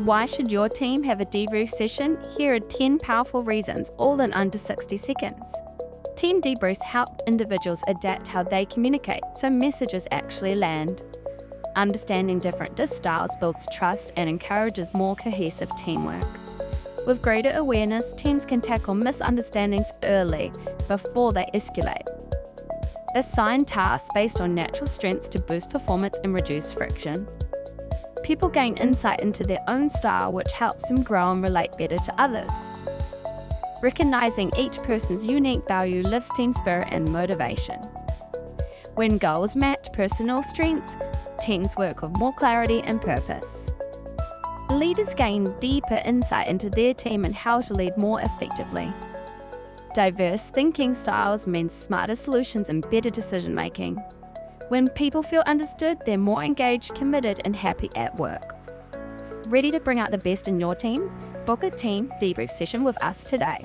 Why should your team have a debrief session? Here are 10 powerful reasons, all in under 60 seconds. Team debriefs help individuals adapt how they communicate so messages actually land. Understanding different disc styles builds trust and encourages more cohesive teamwork. With greater awareness, teams can tackle misunderstandings early, before they escalate. Assign tasks based on natural strengths to boost performance and reduce friction. People gain insight into their own style, which helps them grow and relate better to others. Recognizing each person's unique value lifts team spirit and motivation. When goals match personal strengths, teams work with more clarity and purpose. Leaders gain deeper insight into their team and how to lead more effectively. Diverse thinking styles means smarter solutions and better decision-making. When people feel understood, they're more engaged, committed, and happy at work. Ready to bring out the best in your team? Book a team debrief session with us today.